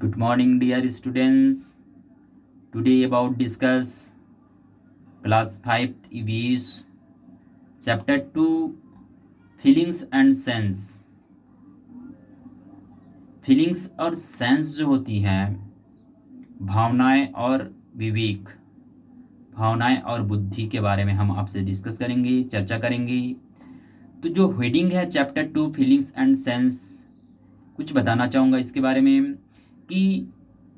Good morning, dear students. Today about discuss class 5 EVS chapter 2 feelings and sense. Feelings और sense जो होती हैं, भावनाएं और विवेक, भावनाएं और बुद्धि के बारे में हम आपसे डिस्कस करेंगे, चर्चा करेंगे। तो जो हेडिंग है चैप्टर 2 फीलिंग्स एंड सेंस, कुछ बताना चाहूँगा इसके बारे में कि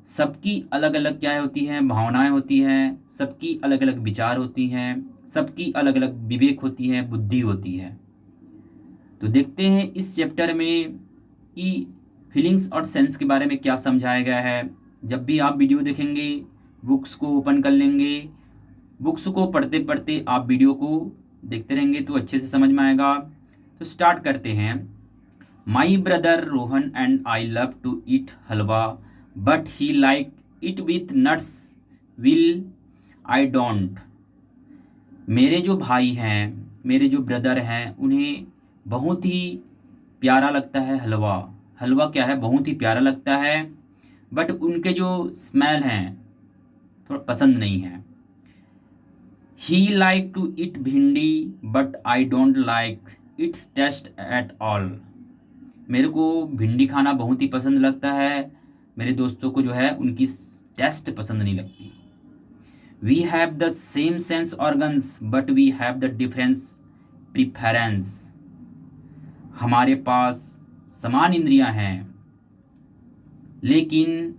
सबकी अलग अलग क्या होती हैं, भावनाएं होती हैं, सबकी अलग अलग विचार होती हैं, सबकी अलग अलग विवेक होती है, बुद्धि होती है। तो देखते हैं इस चैप्टर में कि फीलिंग्स और सेंस के बारे में क्या समझाया गया है। जब भी आप वीडियो देखेंगे, बुक्स को ओपन कर लेंगे, बुक्स को पढ़ते पढ़ते आप वीडियो को देखते रहेंगे तो अच्छे से समझ में आएगा। तो स्टार्ट करते हैं। My brother Rohan and I love to eat halwa but he like it with nuts, while I don't. मेरे जो भाई हैं, मेरे जो ब्रदर हैं, उन्हें बहुत ही प्यारा लगता है हलवा। हलवा क्या है, बहुत ही प्यारा लगता है, बट उनके जो स्मेल हैं थोड़ा पसंद नहीं है। ही like to eat bhindi but I don't like its taste at all. मेरे को भिंडी खाना बहुत ही पसंद लगता है, मेरे दोस्तों को जो है उनकी टेस्ट पसंद नहीं लगती। We have the same sense organs but we have the difference preference. हमारे पास समान इंद्रियां हैं, लेकिन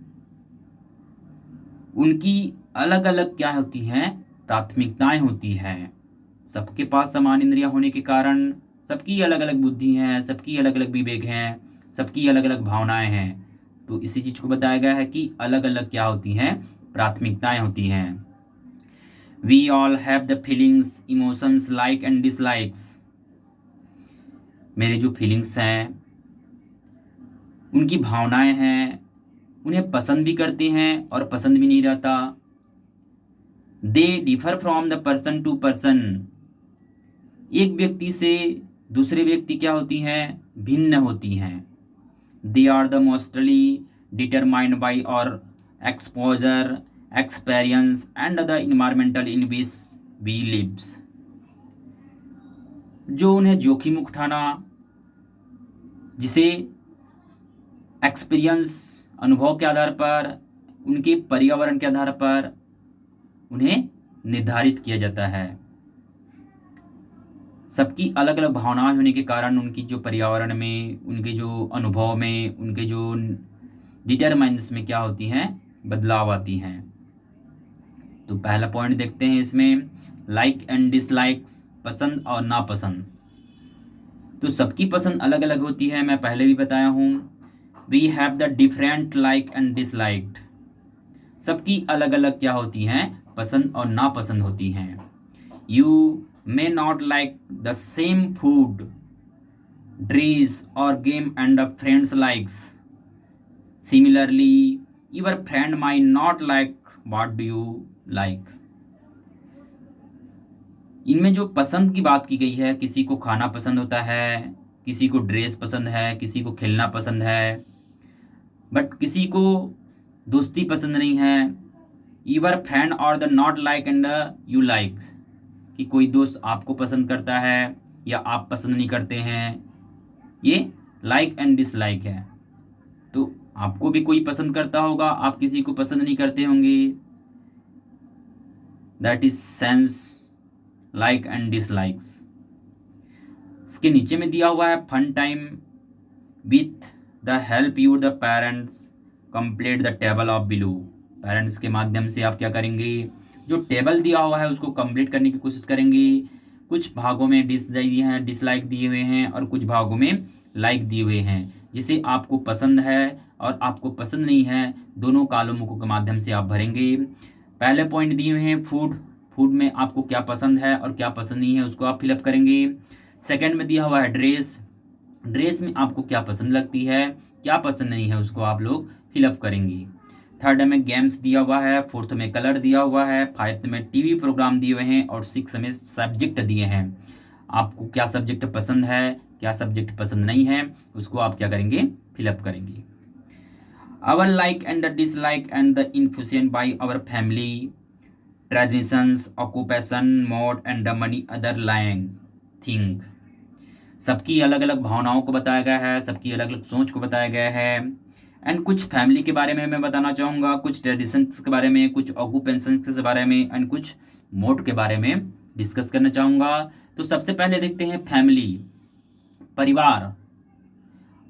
उनकी अलग अलग क्या होती हैं, प्राथमिकताएं होती हैं। सबके पास समान इंद्रियां होने के कारण सबकी अलग अलग बुद्धि हैं, सबकी अलग अलग विवेक हैं, सबकी अलग अलग भावनाएं हैं। तो इसी चीज़ को बताया गया है कि अलग अलग क्या होती हैं, प्राथमिकताएं होती हैं। We all have the feelings emotions like and dislikes. मेरे जो फीलिंग्स हैं, उनकी भावनाएं हैं, उन्हें पसंद भी करते हैं और पसंद भी नहीं रहता। They differ from the person to person. एक व्यक्ति से दूसरे व्यक्ति क्या होती हैं, भिन्न होती हैं। They are the mostly determined by our exposure, experience and the environmental in which we lives. जो उन्हें जोखिम उठाना, जिसे एक्सपीरियंस, अनुभव के आधार पर, उनके पर्यावरण के आधार पर उन्हें निर्धारित किया जाता है। सबकी अलग अलग भावनाएं होने के कारण उनकी जो पर्यावरण में, उनके जो अनुभव में, उनके जो डिटरमाइंस में क्या होती हैं, बदलाव आती हैं। तो पहला पॉइंट देखते हैं इसमें, लाइक एंड डिसलाइक्स, पसंद और नापसंद। तो सबकी पसंद अलग अलग होती है, मैं पहले भी बताया हूँ। We have the different like and disliked. सबकी अलग अलग क्या होती हैं, पसंद और नापसंद होती हैं। You may not like the same food, dress or game and a friends likes. Similarly, your friend might not like what do you like. इनमें जो पसंद की बात की गई है, किसी को खाना पसंद होता है, किसी को ड्रेस पसंद है, किसी को खेलना पसंद है, बट किसी को दोस्ती पसंद नहीं है। यूर फ्रेंड और the not like and you like, कि कोई दोस्त आपको पसंद करता है या आप पसंद नहीं करते हैं, ये लाइक एंड डिसलाइक है। तो आपको भी कोई पसंद करता होगा, आप किसी को पसंद नहीं करते होंगे। That is sense like and dislikes. इसके नीचे में दिया हुआ है, fun time with the help you the parents complete the table of below. Parents के माध्यम से आप क्या करेंगे, जो टेबल दिया हुआ है उसको कंप्लीट करने की कोशिश करेंगे। कुछ भागों में डिसलाइक दिए हुए हैं और कुछ भागों में लाइक दिए हुए हैं। जिसे आपको पसंद है और आपको पसंद नहीं है, दोनों कॉलमों के माध्यम से आप भरेंगे। पहले पॉइंट दिए हुए हैं फूड, फूड में आपको क्या पसंद है और क्या पसंद नहीं है उसको आप फिलअप करेंगे। सेकंड में दिया हुआ है ड्रेस, ड्रेस में आपको क्या पसंद लगती है, क्या पसंद नहीं है उसको आप लोग फिलअप करेंगे। थर्ड में गेम्स दिया हुआ है, फोर्थ में कलर दिया हुआ है, फाइव्थ में टीवी प्रोग्राम दिए हुए हैं और सिक्स में सब्जेक्ट दिए हैं। आपको क्या सब्जेक्ट पसंद है, क्या सब्जेक्ट पसंद नहीं है, उसको आप क्या करेंगे, फिलअप करेंगे। our like and the dislike and the influence by our family, traditions, occupation, mode and the many other lying thing। सबकी अलग अलग भावनाओं को बताया गया है, सबकी अलग अलग सोच को बताया गया है। एंड कुछ फैमिली के बारे में मैं बताना चाहूँगा, कुछ ट्रेडिशंस के बारे में, कुछ ऑक्यूपेशंस के बारे में एंड कुछ मोड के बारे में डिस्कस करना चाहूँगा। तो सबसे पहले देखते हैं फैमिली, परिवार।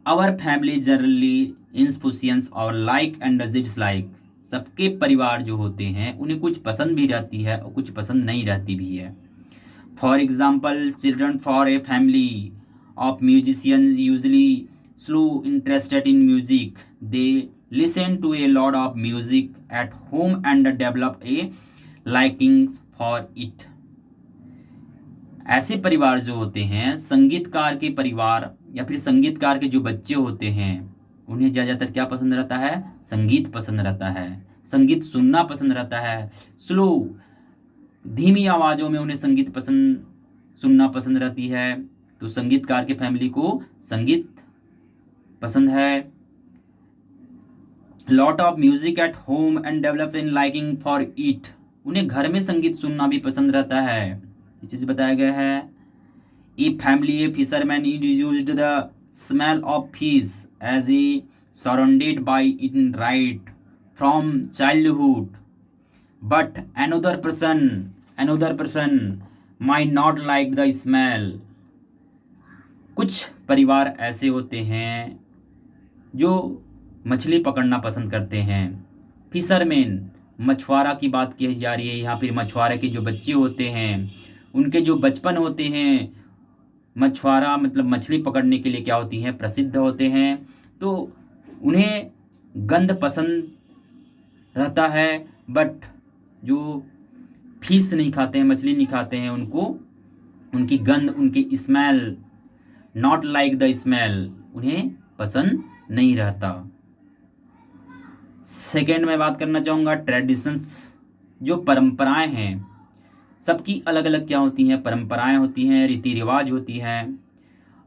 आवर फैमिली जनरली इंस्पुशियंस और लाइक एंड डिसलाइक। सबके परिवार जो होते हैं उन्हें कुछ पसंद भी रहती है और कुछ पसंद नहीं रहती भी है। For example, children for a family of musicians usually slow interested in music. They listen to a lot of music at home and develop a liking for it. ऐसे परिवार जो होते हैं, संगीतकार के परिवार या फिर संगीतकार के जो बच्चे होते हैं, उन्हें ज़्यादातर क्या पसंद रहता है? संगीत पसंद रहता है, संगीत सुनना पसंद रहता है। स्लो, धीमी आवाज़ों में उन्हें संगीत सुनना पसंद रहती है। तो संगीतकार के फैमिली को संगीत पसंद है। Lot of music at home and develop in liking for it. उन्हें घर में संगीत सुनना भी पसंद रहता है, ये चीज़ बताया गया है। A family a fisherman used the smell of fish as a surrounded by in right from childhood, but another person might not like the smell। कुछ परिवार ऐसे होते हैं जो मछली पकड़ना पसंद करते हैं। फिशरमैन, मछुआरा की बात की जा रही है यहाँ। फिर मछुआरे के जो बच्चे होते हैं, उनके जो बचपन होते हैं, मछुआरा मतलब मछली पकड़ने के लिए क्या होती हैं? प्रसिद्ध होते हैं। तो उन्हें गंध पसंद रहता है, बट जो फिश नहीं खाते हैं, मछली नहीं खाते हैं, उनको उनकी गंध, उनकी smell, not like the smell, उन्हें पसंद नहीं रहता। सेकेंड में बात करना चाहूँगा ट्रेडिशंस, जो परंपराएं हैं। सबकी अलग अलग क्या होती हैं? परंपराएं होती हैं, रीति रिवाज होती हैं।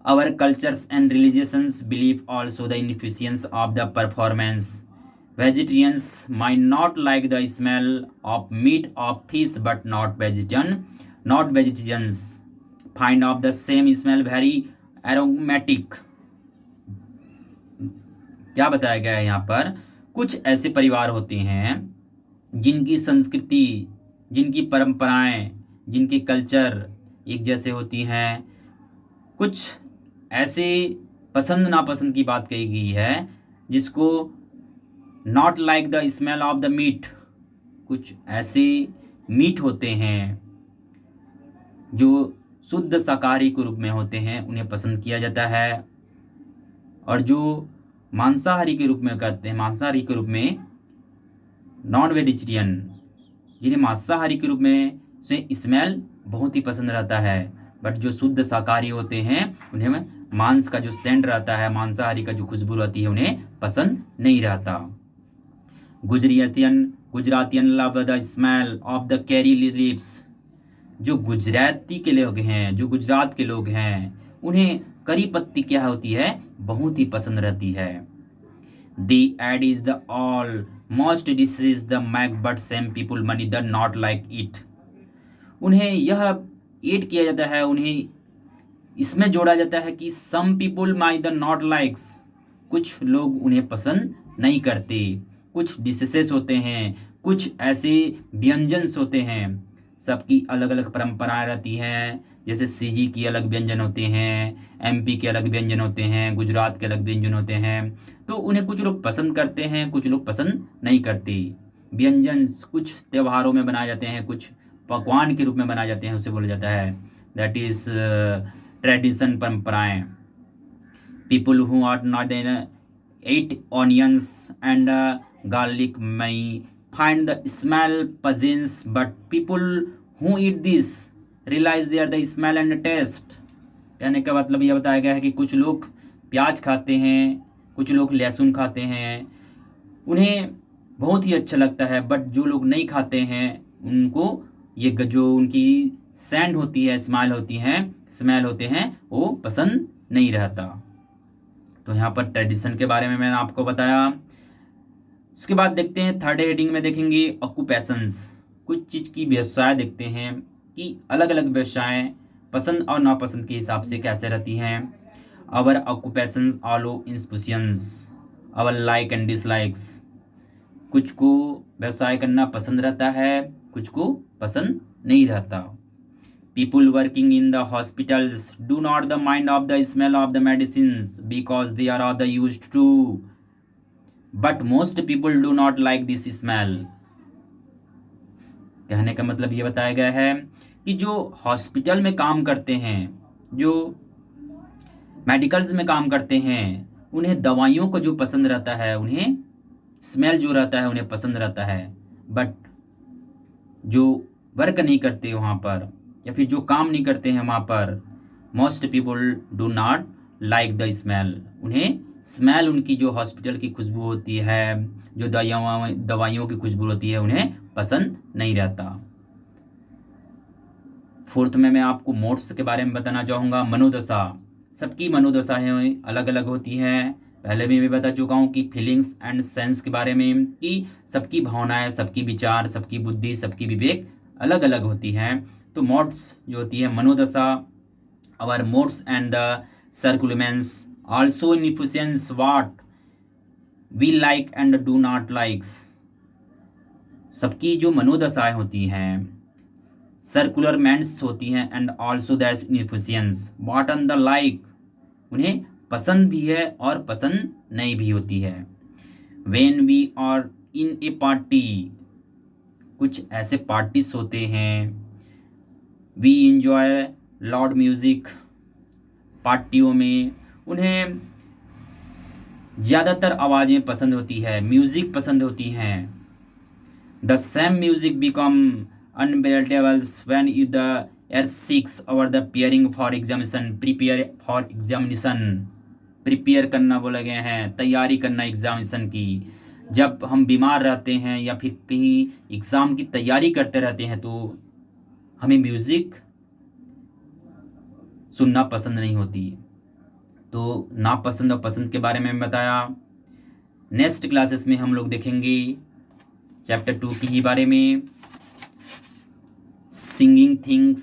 Our cultures and religions believe also the influences of the performance. Vegetarians might not like the smell of meat of fish, but not vegetarians find of the same smell very aromatic। क्या बताया गया है यहाँ पर? कुछ ऐसे परिवार होते हैं जिनकी संस्कृति, जिनकी परंपराएं, जिनके कल्चर एक जैसे होती हैं। कुछ ऐसे पसंद नापसंद की बात कही गई है जिसको not like the smell of the meat. कुछ ऐसे मीट होते हैं जो शुद्ध शाकाहारी के रूप में होते हैं, उन्हें पसंद किया जाता है। और जो मांसाहारी के रूप में करते हैं, मांसाहारी के रूप में नॉन वेजिटेरियन, जिन्हें मांसाहारी के रूप में से स्मेल बहुत ही पसंद रहता है, बट जो शुद्ध शाकाहारी होते हैं उन्हें मांस का जो सेंट रहता है, मांसाहारी का जो खुशबू रहती है, उन्हें पसंद नहीं रहता। Gujaratis love the smell of the curry leaves. जो गुजराती के लोग हैं, जो गुजरात के लोग हैं, उन्हें करी पत्ती क्या होती है? बहुत ही पसंद रहती है। The add is the almost dishes the make, but some people many the not like it. उन्हें यह एड किया जाता है, उन्हें इसमें जोड़ा जाता है कि some people may the not likes. कुछ लोग उन्हें पसंद नहीं करते। कुछ डिशेस होते हैं, कुछ ऐसे व्यंजन्स होते हैं, सबकी अलग अलग परंपराएं रहती हैं। जैसे सीजी की अलग व्यंजन होते हैं, एमपी के अलग व्यंजन होते हैं, गुजरात के अलग व्यंजन होते हैं। तो उन्हें कुछ लोग पसंद करते हैं, कुछ लोग पसंद नहीं करते। व्यंजन कुछ त्योहारों में बनाए जाते हैं, कुछ पकवान के रूप में बनाए जाते हैं, उसे बोला जाता है दैट इज ट्रेडिशन, परंपराएं। People who are not eat onions and garlic may find the smell pleasant, but people who eat this realize they are the smell and taste। कहने का मतलब यह बताया गया है कि कुछ लोग प्याज खाते हैं, कुछ लोग लहसुन खाते हैं, उन्हें बहुत ही अच्छा लगता है, बट जो लोग नहीं खाते हैं उनको ये जो उनकी सेंट होती है, स्मेल होते हैं, वो पसंद नहीं रहता। तो यहाँ पर ट्रेडिशन के बारे में मैंने आपको बताया। उसके बाद देखते हैं थर्ड हेडिंग में देखेंगे ऑक्यूपेशंस। कुछ चीज़ की व्यवसाय देखते हैं कि अलग अलग व्यवसाय पसंद और नापसंद के हिसाब से कैसे रहती हैं। Our occupations also inspirations, our like and dislikes. कुछ को व्यवसाय करना पसंद रहता है, कुछ को पसंद नहीं रहता। People working in the hospitals do not the mind of the smell of the medicines because they are other used to, but most people do not like this smell। कहने का मतलब ये बताया गया है कि जो हॉस्पिटल में काम करते हैं, जो मेडिकल्स में काम करते हैं, उन्हें दवाइयों को जो पसंद रहता है, उन्हें स्मेल जो रहता है उन्हें पसंद रहता है, बट जो वर्क नहीं करते वहाँ पर या फिर जो काम नहीं करते हैं वहाँ पर, most people do not like the smell. उन्हें स्मेल, उनकी जो हॉस्पिटल की खुशबू होती है, जो दवाइयों की खुशबू होती है, उन्हें पसंद नहीं रहता। फोर्थ में मैं आपको मोड्स के बारे में बताना चाहूँगा। मनोदशा, सबकी मनोदशाएं अलग अलग होती हैं। पहले भी मैं बता चुका हूँ कि फीलिंग्स एंड सेंस के बारे में, कि सबकी भावनाएं, सबकी विचार, सबकी बुद्धि, सबकी विवेक अलग अलग होती हैं। तो मोड्स जो होती है मनोदशा, our moods and the circumstances also influence what we like and do not likes. सबकी जो मनोदशाएं होती हैं, सर्कुलर मेंट्स होती हैं, and also that influence what and the like, उन्हें पसंद भी है और पसंद नहीं भी होती है। When we are in a party, कुछ ऐसे पार्टीज होते हैं, वी इंजॉय लाउड म्यूजिक, पार्टियों में उन्हें ज़्यादातर आवाज़ें पसंद होती है, म्यूज़िक पसंद होती हैं। The same music become unbearables when you the air six over the preparing for examination, prepare for examination, prepare करना बोला गया है, तैयारी करना एग्जामिनेशन की। जब हम बीमार रहते हैं या फिर कहीं एग्ज़ाम की तैयारी करते रहते हैं तो हमें म्यूज़िक सुनना पसंद नहीं होती। तो नापसंद और पसंद के बारे में बताया। नेक्स्ट क्लासेस में हम लोग देखेंगे चैप्टर 2 की ही बारे में, सिंगिंग थिंग्स,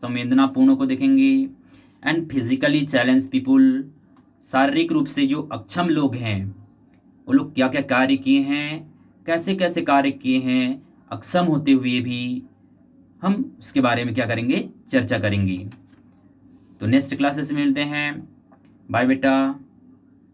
संवेदनापूर्ण को देखेंगे। एंड फिजिकली चैलेंज पीपुल, शारीरिक रूप से जो अक्षम लोग हैं वो लोग क्या क्या कार्य किए हैं, कैसे कैसे कार्य किए हैं अक्षम होते हुए भी, हम उसके बारे में क्या करेंगे, चर्चा करेंगे। तो नेक्स्ट क्लासेस में मिलते हैं। बाय बेटा।